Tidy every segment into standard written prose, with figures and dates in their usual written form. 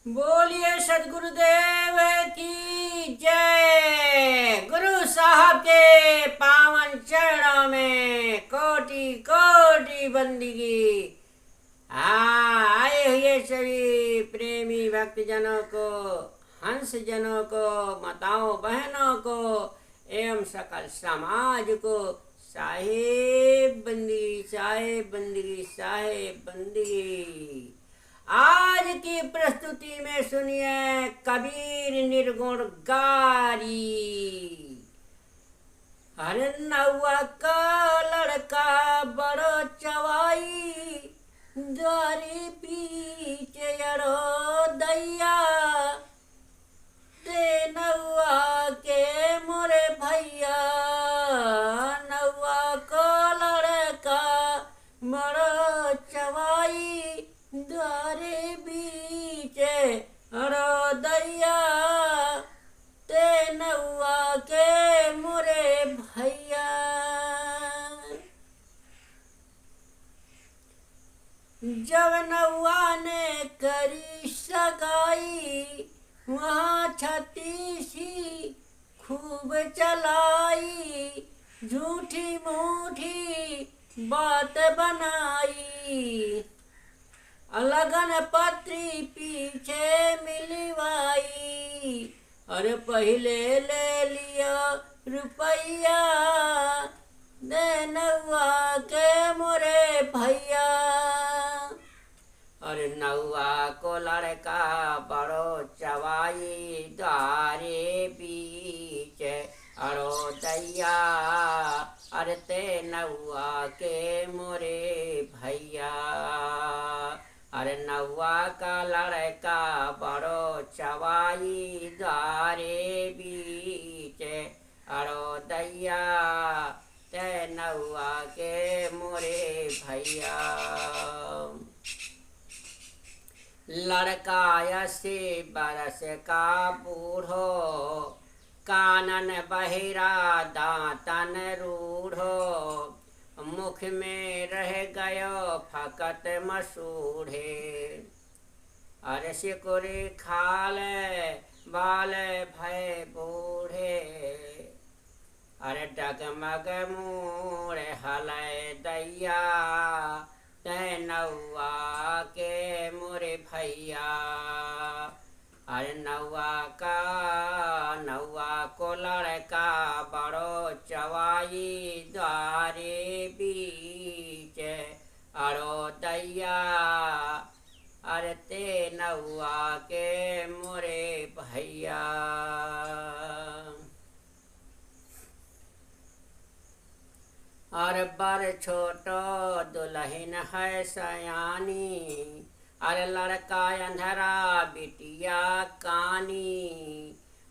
बोलिए सदगुरुदेव की जय। गुरु साहब के पावन चरणों में कोटि कोटि बंदगी। आए हुए सभी प्रेमी भक्तजनों को, हंस जनों को, माताओं बहनों को एवं सकल समाज को साहेब बंदगी, साहेब बंदगी, साहेब बंदगी। आज की प्रस्तुति में सुनिए कबीर निर्गुण गारी। अरे नौआ का लड़का बड़ो चवाई, द्वारी पीछे अरो दैया, दे नौआ के मोरे भैया। नौआ को लड़का बड़ो चवाई, द्वारे बीचे अरो दैया, ते नौआ के मोरे भैया। जब नौआ ने करी सगाई, वहाँ छती सी खूब चलाई, झूठी मूठी बात बनाई, लगन पत्री पीछे मिलवाई। अरे पहले ले लिया रुपया, दे नौआ के मोरे भैया। अरे नौआ को लड़का बड़ो चवाई, द्वारे बीच अरो दैया, अरे ते नौआ के मोरे भैया। अरे नौआ का लड़का बड़ो चवाई, द्वारे बीच अरो दैया, ते नौआ के मोरे भैया। लड़का 80 बरस का बूढ़ो, कानन बहिरा दांतन रूढ़ो, मुख में रह गयो फकत मसूढ़े। अरे सिकुरी खाल बाल भय बूढ़े, अरे डगमग मूड़ हलय दैया, ते नौआ के मोरे भैया। अरे नौआ को लड़का बड़ो चवाई, द्वारे बीच अरो दैया, अरे ते नौआ के मोरे भैया। अरे बर छोटो दुल्हन है सयानी, अरे लड़का अंधरा बिटिया कानी,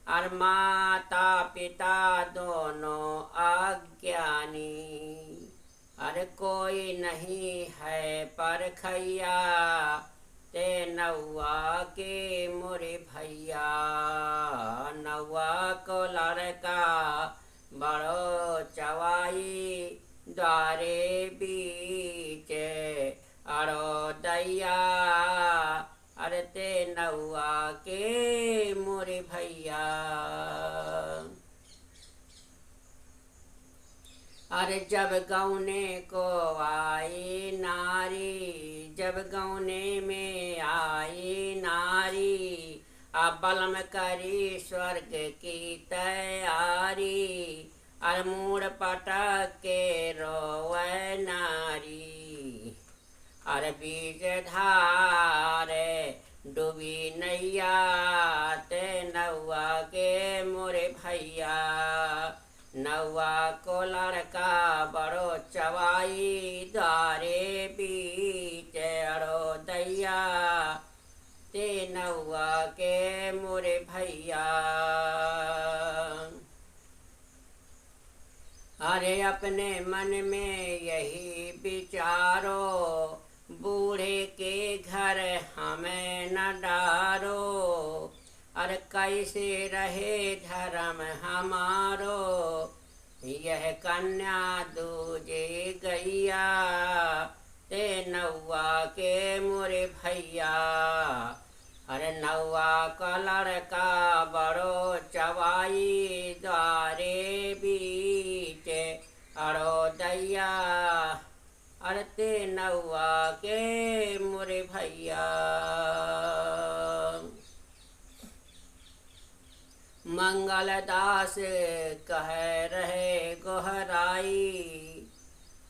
अरे माता पिता दोनों अज्ञानी। अरे कोई नहीं है परखैया, ते नौआ के मोरे भैया। नौआ को लड़का बड़ो चवाई, द्वारे बीच अरो दैया, अरे ते नौआ के मोरे भैया। अरे जब गौने को आई नारी, जब गौने में आई नारी, अब बलम करी स्वर्ग की तैयारी, अरे मूड़ पटक के रोवे नारी। अरे बीज धारे डूबी नैया, ते नौआ के मोरे भैया। नौआ को लड़का बड़ो चवाई, द्वारे बीच अरो दैया, ते नौआ के मोरे भैया। अरे अपने मन में यही विचारो, बूढ़े के घर हमें न डारो, अरे कैसे रहे धर्म हमारो, यह कन्या दूजे गैया, ते नौआ के मोरे भैया। अरे नौवा का लड़का बड़ो चवाई द्वारे बीचे अरो दैया। अरे ते नौवा के मोरे भैया। मंगलदास कह रहे गोहराई।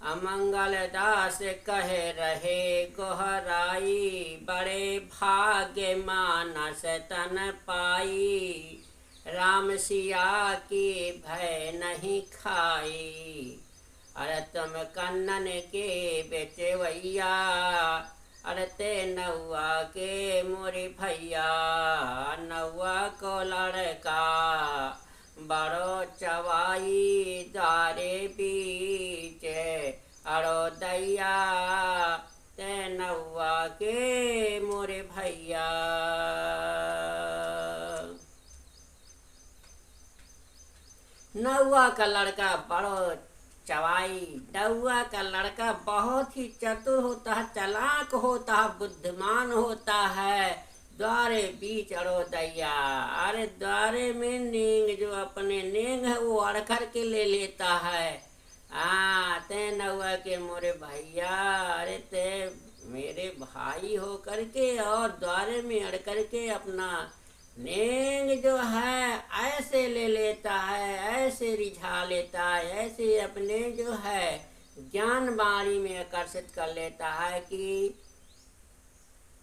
अमंगलदास कह रहे गोहराई। बड़े भाग्य मानस तन पाई। राम सिया की भय नहीं खाई। अरे तुम कन्नन के बेचवैया। अरे ते नौवा के मोरे भैया। नौवा को लड़का बड़ो चवाई द्वारे बीच अरो दैया। ते नौवा के मोरे भैया। नौवा का लड़का बड़ो चवाई। नौवा का लड़का बहुत ही चतुर होता है, चालाक होता है, बुद्धिमान होता है। द्वारे बीच अड़ो दैया। अरे द्वारे में नींग जो अपने नींग है वो अड़ कर के ले लेता है। ते नौवा के मोरे भैया। अरे ते मेरे भाई हो करके और द्वारे में अड़ करके अपना नेंग जो है ऐसे ले लेता है, ऐसे रिझा लेता है, ऐसे अपने जो है ज्ञान वाणी में आकर्षित कर लेता है कि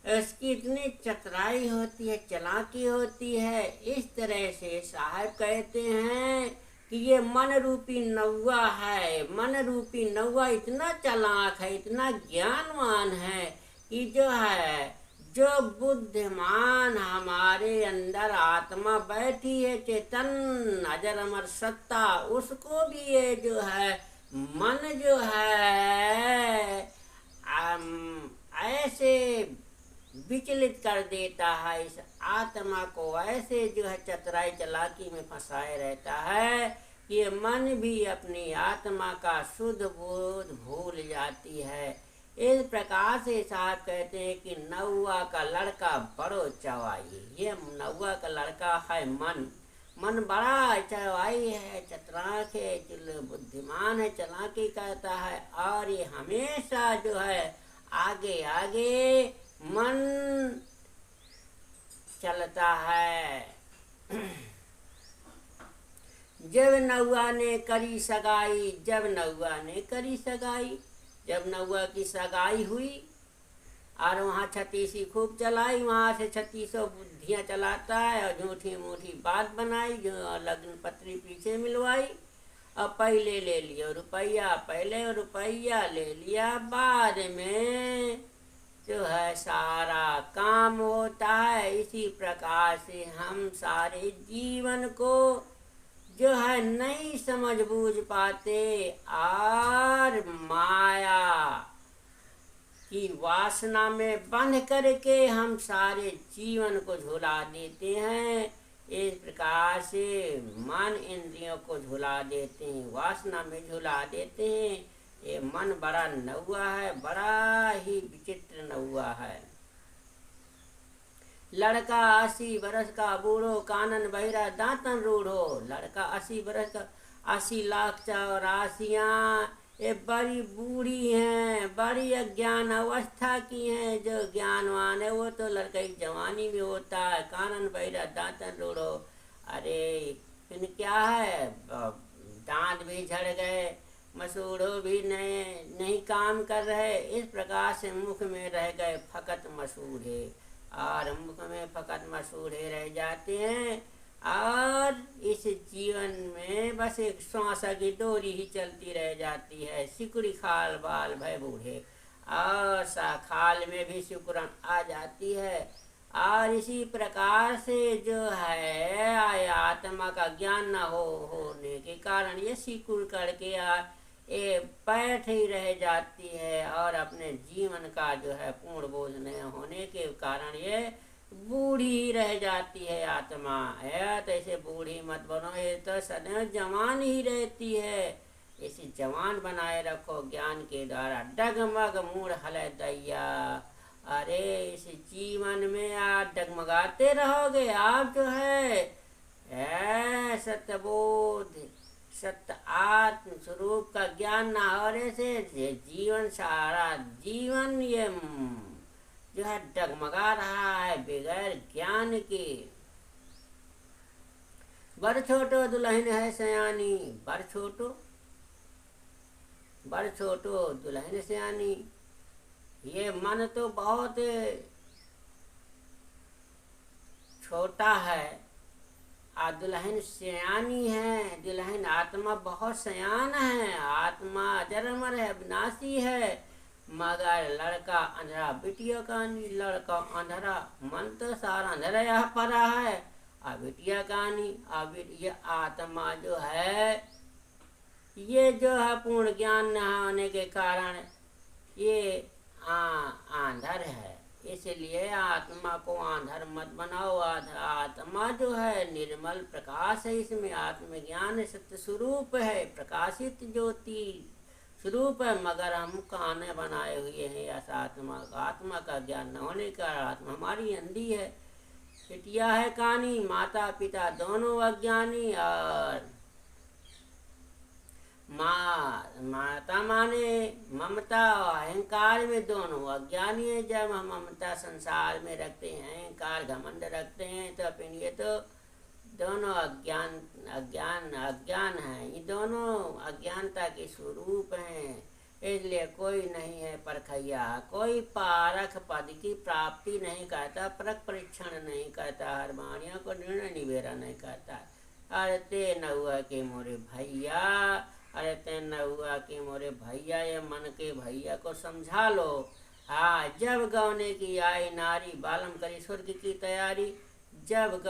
इसकी इतनी चतुराई होती है, चालाकी होती है। इस तरह से साहब कहते हैं कि ये मन रूपी नौवा है। मन रूपी नौवा इतना चालाक है, इतना ज्ञानवान है कि जो है जो बुद्धिमान हमारे अंदर आत्मा बैठी है, चेतन अजर अमर सत्ता, उसको भी ये जो है मन जो है ऐसे विचलित कर देता है। इस आत्मा को ऐसे जो है चतुराई चालाकी में फंसाए रहता है कि ये मन भी अपनी आत्मा का शुद्ध बोध भूल जाती है। इस प्रकार से साहब कहते हैं कि नौवा का लड़का बड़ो चवाई। ये नौवा का लड़का है मन। मन बड़ा चवाई है, चतुराक है, बुद्धिमान है, चालाकी करता है और ये हमेशा जो है आगे आगे मन चलता है। जब नौवा ने करी सगाई, जब नौवा ने करी सगाई, जब नौवा की सगाई हुई और वहाँ छत्तीसी खूब चलाई, वहाँ से 3600 बुद्धियाँ चलाता है और झूठी मूठी बात बनाई, जो लग्न पत्री पीछे मिलवाई और पहले ले लिया रुपया, पहले रुपया ले लिया, बाद में जो है सारा काम होता है। इसी प्रकार से हम सारे जीवन को जो है नहीं समझ बूझ पाते और माया की वासना में बंध करके हम सारे जीवन को झुला देते हैं। इस प्रकार से मन इंद्रियों को झुला देते हैं, वासना में झुला देते हैं। ये मन बड़ा नौवा है, बड़ा ही विचित्र नौवा है। लड़का 80 बरस का बूढ़ो, कानन बहिरा दांतन रूढ़ो। लड़का 80 बरस का, 80 लाख 84 ये बड़ी बूढ़ी हैं, बड़ी अज्ञान अवस्था की हैं। जो ज्ञानवान है वो तो लड़का की जवानी में होता है। कानन बहिरा दांतन रूढ़ो। अरे फिर क्या है, दांत भी झड़ गए, मसूड़ो भी नहीं काम कर रहे। इस प्रकार से मुख में रह गए फकत मसूड़े और मुख में फकत मसूड़े रह जाते हैं और इस जीवन में बस एक श्वास की डोरी ही चलती रह जाती है। सिकुड़ी खाल बाल भय बूढ़े और सा खाल में भी सिकुड़न आ जाती है। और इसी प्रकार से जो है आत्मा का ज्ञान न होने के कारण ये सिकुड़ करके ये बैठ ही रह जाती है और अपने जीवन का जो है पूर्ण बोध नहीं होने के कारण ये बूढ़ी ही रह जाती है आत्मा। है तो ऐसे बूढ़ी मत बनो, ये तो सदैव जवान ही रहती है। इसे जवान बनाए रखो ज्ञान के द्वारा। डगमग मूढ़ हल दैया। अरे इस जीवन में आप डगमगाते रहोगे। आप जो है सत्यबोध, सत्य आत्म स्वरूप का ज्ञान ना होने से ये जीवन, सारा जीवन ये जो है डगमगा रहा है बगैर ज्ञान के। बड़ छोटो दुल्हन है सयानी, बड़ छोटो, बड़ छोटो दुल्हन सयानी। ये मन तो बहुत छोटा है, दुल्हन सयानी है। दुल्हन आत्मा बहुत सयान है, आत्मा अजर अमर है, अविनाशी है। मगर लड़का अंधेरा, बिटिया कहानी लड़का अंधेरा, मन तो सारा अंधेरा यहाँ पड़ा है। अब बिटिया कहानी, अब ये आत्मा जो है ये जो है पूर्ण ज्ञान न होने के कारण ये आंधर है। इसलिए आत्मा को आंधर मत बनाओ। आत्मा जो है निर्मल प्रकाश है, इसमें आत्मज्ञान सत्य स्वरूप है, प्रकाशित ज्योति स्वरूप है। मगर हम काने बनाए हुए हैं ऐसा आत्मा का ज्ञान न होने का आत्मा हमारी अंधी है। बिटिया है कानी, माता पिता दोनों अज्ञानी, और माता माने ममता और अहंकार में दोनों अज्ञानी है। जब हम ममता संसार में रखते हैं, अहंकार घमंड रखते हैं, तो फिर ये तो दोनों अज्ञान है। ये दोनों अज्ञानता के स्वरूप हैं। इसलिए कोई नहीं है परखैया, कोई पारख पद की प्राप्ति नहीं करता, परख परीक्षण नहीं करता, हर वाणियों को निर्णय निवेरा नहीं करता। अरे ते न हुआ कि मोरे भैया, अरे ते न हुआ कि मोरे भैया, ये मन के भैया को समझा लो। हाँ, जब गौने की आई नारी, बालम करी स्वर्ग की तैयारी। जब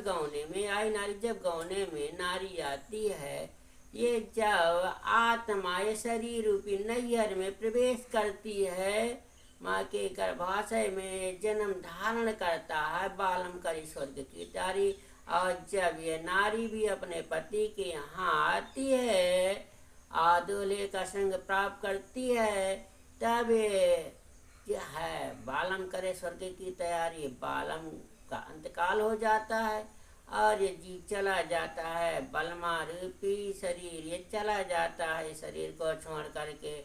गौने में आई नारी, जब गौने में नारी आती है, ये जब आत्मा ये शरीर रूपी नैहर में प्रवेश करती है, माँ के गर्भाशय में जन्म धारण करता है, बालम करी स्वर्ग की तैयारी। और जब ये नारी भी अपने पति के यहाँ आती है, दूल्हे का संग प्राप्त करती है, तब ये है बालम करे स्वर्ग की तैयारी। बालम का अंतकाल हो जाता है और ये जीव चला जाता है, बलमा रूपी शरीर ये चला जाता है। शरीर को छोड़ करके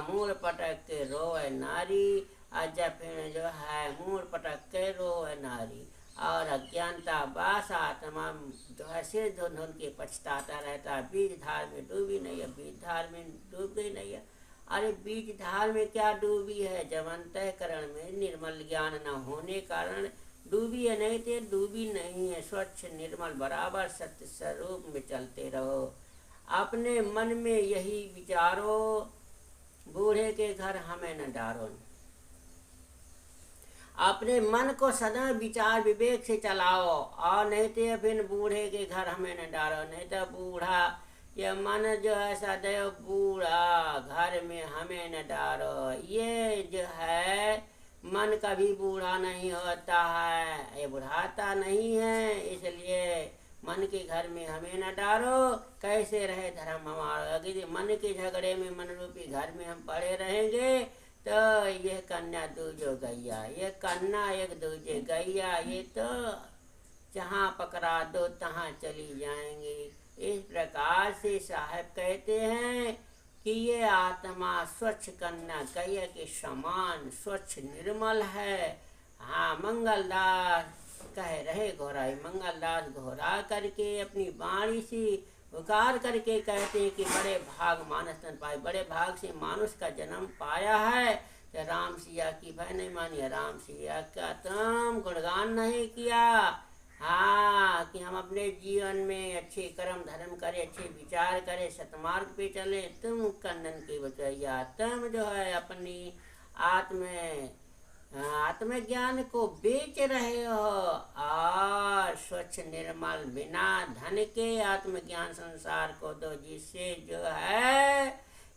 मूल पटक के रोए नारी, और जब फिर जो है मूल पटक के रोए नारी, और अज्ञानता बास आत्मा जो है सिर धुन धुन के पछताता रहता है। बीज धार में डूबी नहीं है, बीज धार में डूब गई नहीं है। अरे बीज धार में क्या डूबी है, जब अंतःकरण में निर्मल ज्ञान न होने कारण डूबी है, नहीं तो डूबी नहीं है। स्वच्छ निर्मल बराबर सत्य स्वरूप में चलते रहो। अपने मन में यही विचारो, बूढ़े के घर हमें न डारो। अपने मन को सदा विचार विवेक से चलाओ, और नहीं तो फिर बूढ़े के घर हमें न डालो। नहीं तो बूढ़ा ये मन जो है सदैव बूढ़ा, घर में हमें न डालो। ये जो है मन कभी बूढ़ा नहीं होता है, ये बुढ़ाता नहीं है। इसलिए मन के घर में हमें न डालो, कैसे रहे धर्म हमारा। यदि मन के झगड़े में, मन रूपी घर में हम पड़े रहेंगे, तो यह कन्या दूजो गैया, ये कन्या एक दूजे गैया, ये तो जहाँ पकड़ा दो तहाँ चली जाएंगी। इस प्रकार से साहब कहते हैं कि ये आत्मा स्वच्छ कन्या गैया के समान स्वच्छ निर्मल है। हाँ, मंगलदास कह रहे घोराई, मंगलदास घोरा करके अपनी वाणी से पुकार करके कहते हैं कि बड़े भाग मानस तन पाए, बड़े भाग से मानुष का जन्म पाया है। तो राम सिया की भय नहीं मानी, राम सिया का तुम गुणगान नहीं किया। हाँ, कि हम अपने जीवन में अच्छे कर्म धर्म करें, अच्छे विचार करें, सतमार्ग पे चले। तुम कन्नन की बचैया, तुम जो है अपनी आत्मज्ञान को बेच रहे हो, और स्वच्छ निर्मल बिना धन के आत्मज्ञान संसार को दो, जिससे जो है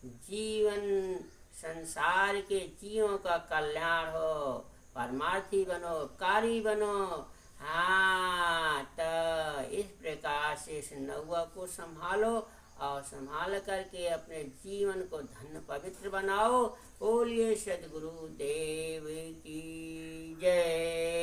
जीवन संसार के जीवों का कल्याण हो, परमार्थी बनो, उपकारी बनो। हाँ, तो इस प्रकार से इस नौवा को संभालो और संभाल करके अपने जीवन को धन्य पवित्र बनाओ। बोलिए सद्गुरु देव की जय।